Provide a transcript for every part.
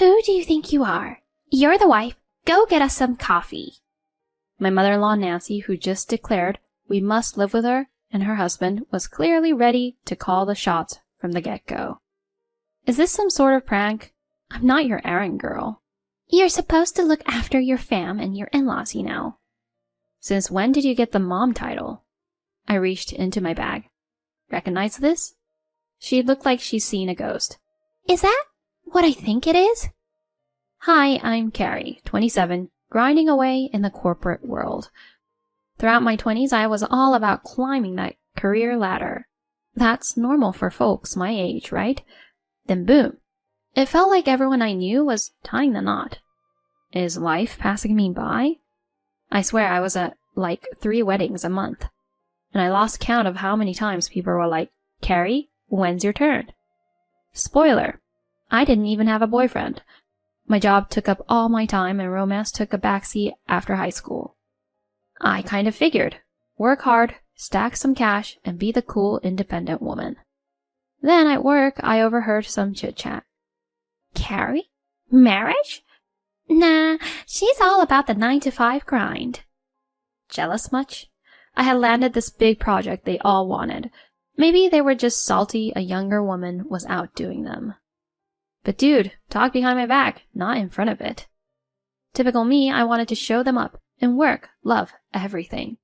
Who do you think you are? You're the wife. Go get us some coffee. My mother-in-law Nancy, who just declared we must live with her and her husband, was clearly ready to call the shots from the get-go. Is this some sort of prank? I'm not your errand girl. You're supposed to look after your fam and your in-laws, you know. Since when did you get the mom title? I reached into my bag. Recognize this? She looked like she's seen a ghost. Is that what I think it is? Hi, I'm Carrie, 27, grinding away in the corporate world. Throughout my 20s, I was all about climbing that career ladder. That's normal for folks my age, right? Then boom. It felt like everyone I knew was tying the knot. Is life passing me by? I swear I was at like 3 weddings a month. And I lost count of how many times people were like, Carrie, when's your turn? Spoiler, I didn't even have a boyfriend. My job took up all my time and romance took a backseat after high school. I kind of figured, work hard, stack some cash, and be the cool independent woman. Then at work, I overheard some chit-chat. Carrie? Marriage? Nah, she's all about the 9-to-5 grind. Jealous much? I had landed this big project they all wanted. Maybe they were just salty a younger woman was outdoing them. But dude, talk behind my back, not in front of it. Typical me, I wanted to show them up, in work, love, everything.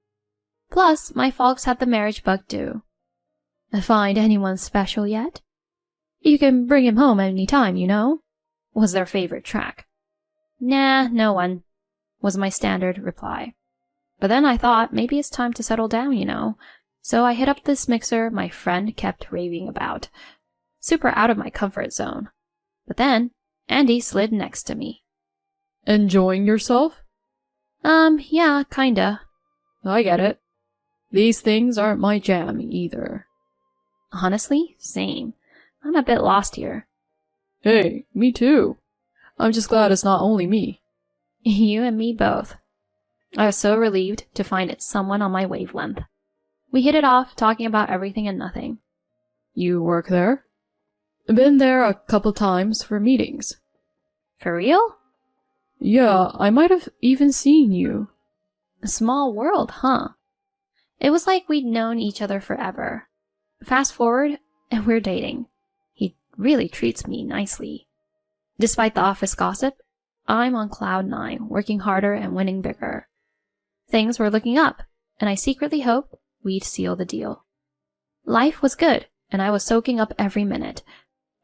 Plus, my folks had the marriage bug too. Find anyone special yet? You can bring him home any time, you know, was their favorite track. Nah, no one, was my standard reply. But then I thought maybe it's time to settle down, you know. So I hit up this mixer my friend kept raving about. Super out of my comfort zone. But then, Andy slid next to me. Enjoying yourself? Yeah, kinda. I get it. These things aren't my jam either. Honestly, same. I'm a bit lost here. Hey, me too. I'm just glad it's not only me. You and me both. I was so relieved to find it someone on my wavelength. We hit it off, talking about everything and nothing. You work there? Been there a couple times for meetings. For real? Yeah, I might have even seen you. A small world, huh? It was like we'd known each other forever. Fast forward, and we're dating. He really treats me nicely. Despite the office gossip, I'm on cloud 9, working harder and winning bigger. Things were looking up, and I secretly hoped we'd seal the deal. Life was good, and I was soaking up every minute.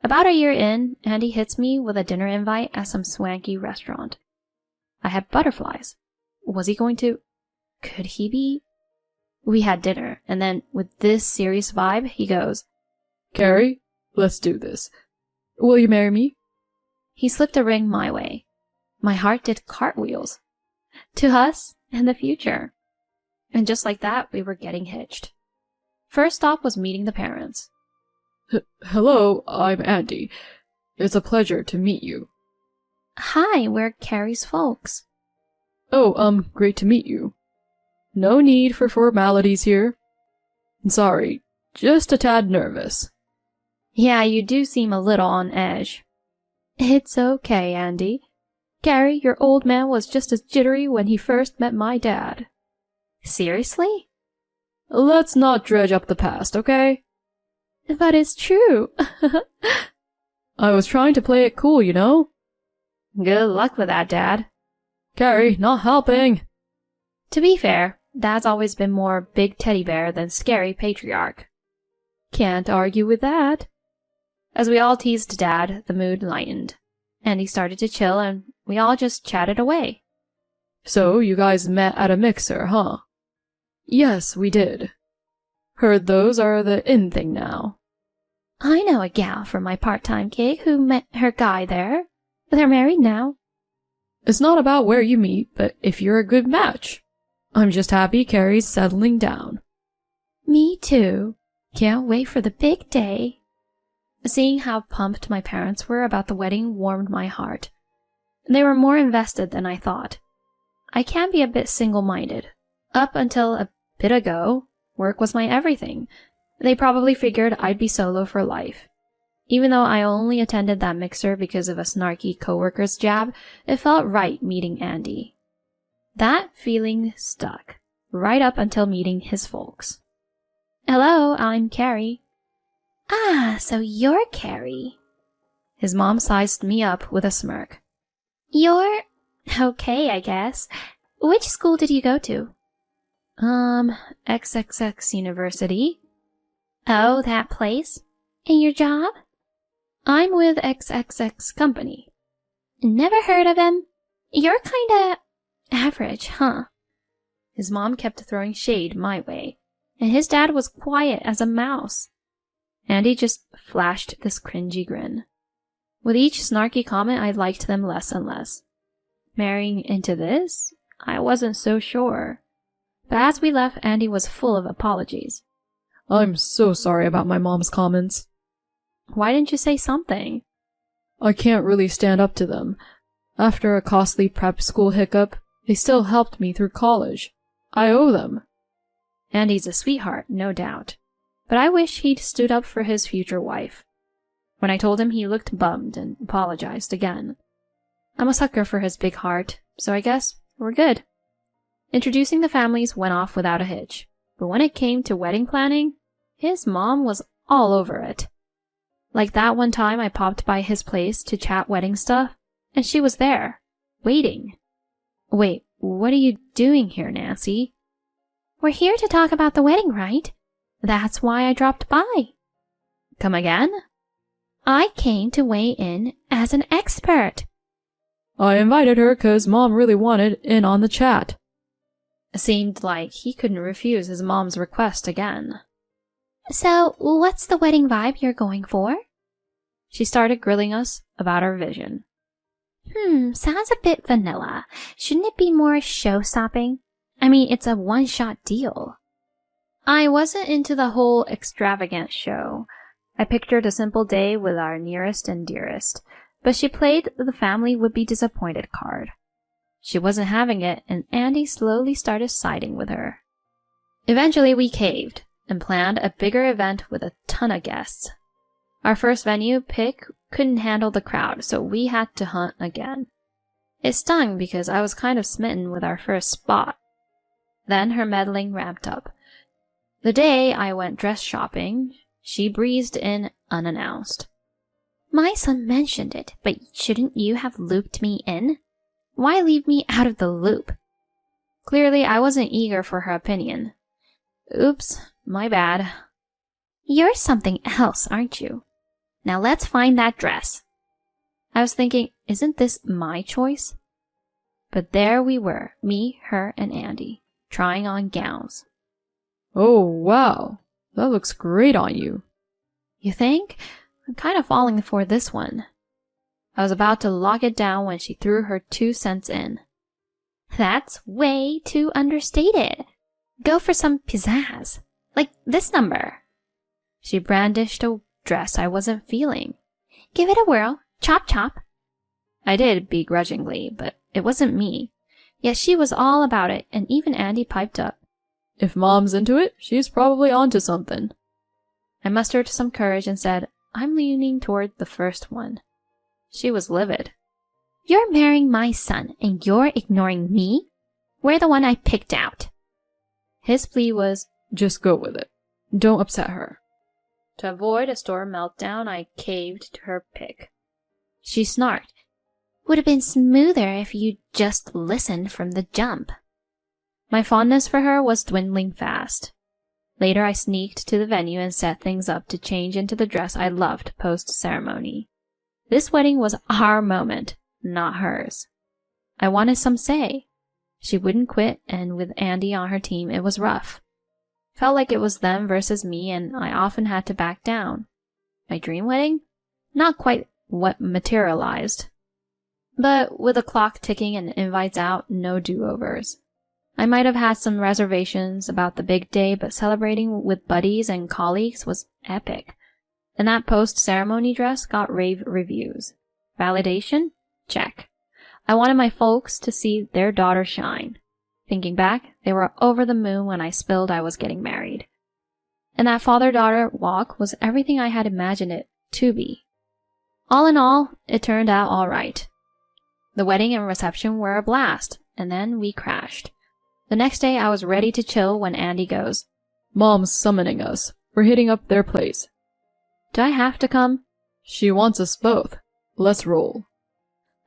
About a year in, Andy hits me with a dinner invite at some swanky restaurant. I had butterflies. Was he going to... Could he be? We had dinner, and then, with this serious vibe, he goes, Carrie, let's do this. Will you marry me? He slipped a ring my way. My heart did cartwheels. To us and the future. And just like that, we were getting hitched. First stop was meeting the parents. Hello, I'm Andy. It's a pleasure to meet you. Hi, we're Carrie's folks. Oh, great to meet you. No need for formalities here. Sorry, just a tad nervous. Yeah, you do seem a little on edge. It's okay, Andy. Carrie, your old man was just as jittery when he first met my dad. Seriously? Let's not dredge up the past, okay? But it's true. I was trying to play it cool, you know? Good luck with that, Dad. Carrie, not helping. To be fair, Dad's always been more big teddy bear than scary patriarch. Can't argue with that. As we all teased Dad, the mood lightened. Andy started to chill and we all just chatted away. So you guys met at a mixer, huh? Yes, we did. Heard those are the in thing now. I know a gal from my part-time gig who met her guy there. They're married now. It's not about where you meet, but if you're a good match. I'm just happy Carrie's settling down. Me too. Can't wait for the big day. Seeing how pumped my parents were about the wedding warmed my heart. They were more invested than I thought. I can be a bit single-minded. Up until a bit ago, work was my everything. They probably figured I'd be solo for life. Even though I only attended that mixer because of a snarky coworker's jab, it felt right meeting Andy. That feeling stuck, right up until meeting his folks. Hello, I'm Carrie. Ah, so you're Carrie. His mom sized me up with a smirk. You're okay, I guess. Which school did you go to? XXX University. Oh, that place? And your job? I'm with XXX Company. Never heard of him. You're kinda average, huh? His mom kept throwing shade my way, and his dad was quiet as a mouse. Andy just flashed this cringy grin. With each snarky comment, I liked them less and less. Marrying into this? I wasn't so sure. But as we left, Andy was full of apologies. I'm so sorry about my mom's comments. Why didn't you say something? I can't really stand up to them. After a costly prep school hiccup, they still helped me through college. I owe them. Andy's a sweetheart, no doubt. But I wish he'd stood up for his future wife. When I told him, he looked bummed and apologized again. I'm a sucker for his big heart, so I guess we're good. Introducing the families went off without a hitch, but when it came to wedding planning, his mom was all over it. Like that one time I popped by his place to chat wedding stuff, and she was there, waiting. Wait, what are you doing here, Nancy? We're here to talk about the wedding, right? That's why I dropped by. Come again? I came to weigh in as an expert. I invited her 'cause Mom really wanted in on the chat. It seemed like he couldn't refuse his mom's request again. So, what's the wedding vibe you're going for? She started grilling us about our vision. Sounds a bit vanilla. Shouldn't it be more show-stopping? I mean, it's a one-shot deal. I wasn't into the whole extravagant show. I pictured a simple day with our nearest and dearest, but she played the family would be disappointed card. She wasn't having it, and Andy slowly started siding with her. Eventually, we caved and planned a bigger event with a ton of guests. Our first venue pick couldn't handle the crowd, so we had to hunt again. It stung because I was kind of smitten with our first spot. Then her meddling ramped up. The day I went dress shopping, she breezed in unannounced. My son mentioned it, but shouldn't you have looped me in? Why leave me out of the loop? Clearly, I wasn't eager for her opinion. Oops, my bad. You're something else, aren't you? Now let's find that dress. I was thinking, isn't this my choice? But there we were, me, her, and Andy, trying on gowns. Oh, wow. That looks great on you. You think? I'm kind of falling for this one. I was about to lock it down when she threw her 2 cents in. That's way too understated. Go for some pizzazz. Like this number. She brandished a dress I wasn't feeling. Give it a whirl. Chop chop. I did begrudgingly, but it wasn't me. Yet she was all about it, and even Andy piped up. If Mom's into it, she's probably onto something. I mustered some courage and said, I'm leaning toward the first one. She was livid. You're marrying my son, and you're ignoring me? We're the one I picked out. His plea was, just go with it. Don't upset her. To avoid a store meltdown, I caved to her pick. She snarked. Would have been smoother if you'd just listened from the jump. My fondness for her was dwindling fast. Later, I sneaked to the venue and set things up to change into the dress I loved post-ceremony. This wedding was our moment, not hers. I wanted some say. She wouldn't quit, and with Andy on her team, it was rough. Felt like it was them versus me, and I often had to back down. My dream wedding? Not quite what materialized. But with the clock ticking and invites out, no do-overs. I might have had some reservations about the big day, but celebrating with buddies and colleagues was epic. And that post-ceremony dress got rave reviews. Validation? Check. I wanted my folks to see their daughter shine. Thinking back, they were over the moon when I spilled I was getting married. And that father-daughter walk was everything I had imagined it to be. All in all, it turned out all right. The wedding and reception were a blast, and then we crashed. The next day I was ready to chill when Andy goes, Mom's summoning us. We're hitting up their place. "Do I have to come?" She wants us both. Let's roll.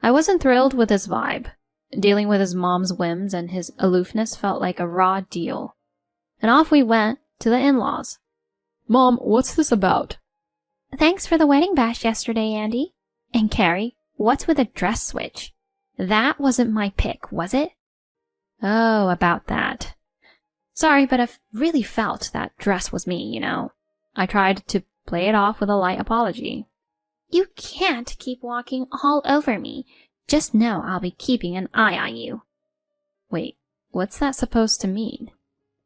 I wasn't thrilled with his vibe. Dealing with his mom's whims and his aloofness felt like a raw deal. And off we went to the in-laws. Mom, what's this about? "Thanks for the wedding bash yesterday, Andy. And Carrie, what's with the dress switch? That wasn't my pick, was it?" "Oh, about that. Sorry, but I really felt that dress was me, you know." I tried to play it off with a light apology. "You can't keep walking all over me. Just know I'll be keeping an eye on you." Wait, what's that supposed to mean?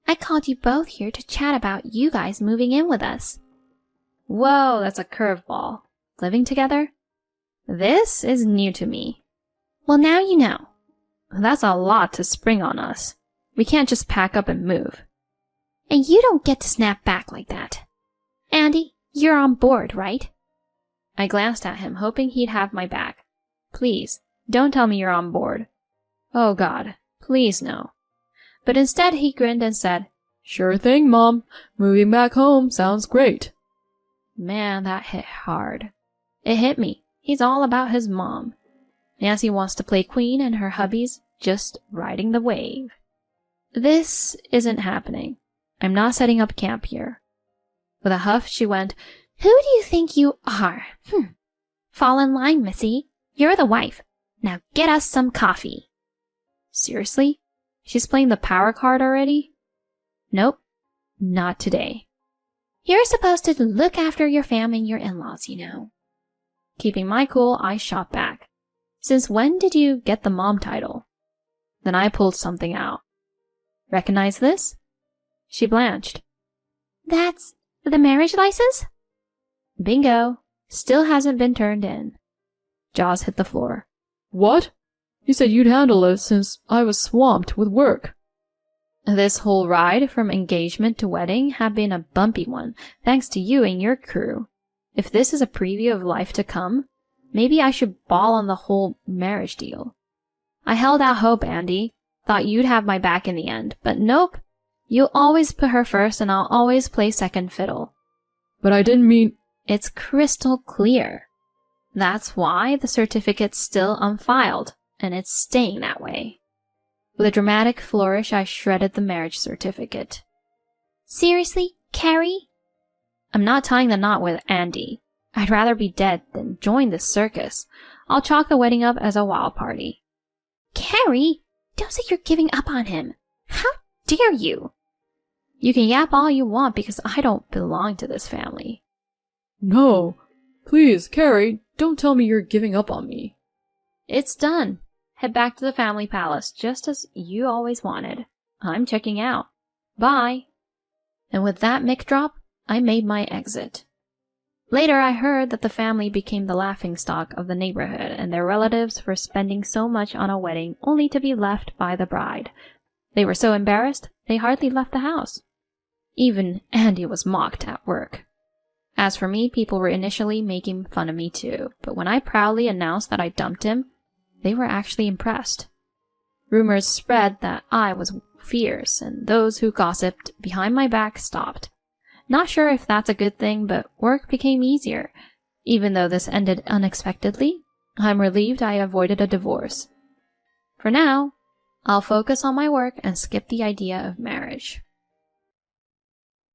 "I called you both here to chat about you guys moving in with us." Whoa, that's a curveball. Living together? This is new to me. "Well, now you know." That's a lot to spring on us. We can't just pack up and move. "And you don't get to snap back like that. Andy, you're on board, right?" I glanced at him, hoping he'd have my back. Please, don't tell me you're on board. Oh God, please no. But instead he grinned and said, Sure thing, Mom. Moving back home sounds great. Man, that hit hard. It hit me. He's all about his mom. Nancy wants to play queen and her hubby's just riding the wave. This isn't happening. I'm not setting up camp here. With a huff, she went, "Who do you think you are? Fall in line, Missy. You're the wife. Now get us some coffee." Seriously? She's playing the power card already? Nope, not today. "You're supposed to look after your fam and your in-laws, you know." Keeping my cool, I shot back. "Since when did you get the mom title?" Then I pulled something out. "Recognize this?" She blanched. "That's the marriage license?" Bingo. Still hasn't been turned in. Jaws hit the floor. What? You said you'd handle it since I was swamped with work. This whole ride from engagement to wedding had been a bumpy one, thanks to you and your crew. If this is a preview of life to come, maybe I should ball on the whole marriage deal. I held out hope, Andy. Thought you'd have my back in the end, but nope. You'll always put her first and I'll always play second fiddle. But I didn't mean... It's crystal clear. That's why the certificate's still unfiled, and it's staying that way. With a dramatic flourish, I shredded the marriage certificate. Seriously, Carrie? I'm not tying the knot with Andy. I'd rather be dead than join this circus. I'll chalk the wedding up as a wild party. Carrie, don't say you're giving up on him. How dare you? You can yap all you want because I don't belong to this family. No. Please, Carrie, don't tell me you're giving up on me. It's done. Head back to the family palace, just as you always wanted. I'm checking out. Bye. And with that mic drop, I made my exit. Later, I heard that the family became the laughingstock of the neighborhood and their relatives for spending so much on a wedding only to be left by the bride. They were so embarrassed, they hardly left the house. Even Andy was mocked at work. As for me, people were initially making fun of me too, but when I proudly announced that I dumped him, they were actually impressed. Rumors spread that I was fierce, and those who gossiped behind my back stopped. Not sure if that's a good thing, but work became easier. Even though this ended unexpectedly, I'm relieved I avoided a divorce. For now, I'll focus on my work and skip the idea of marriage.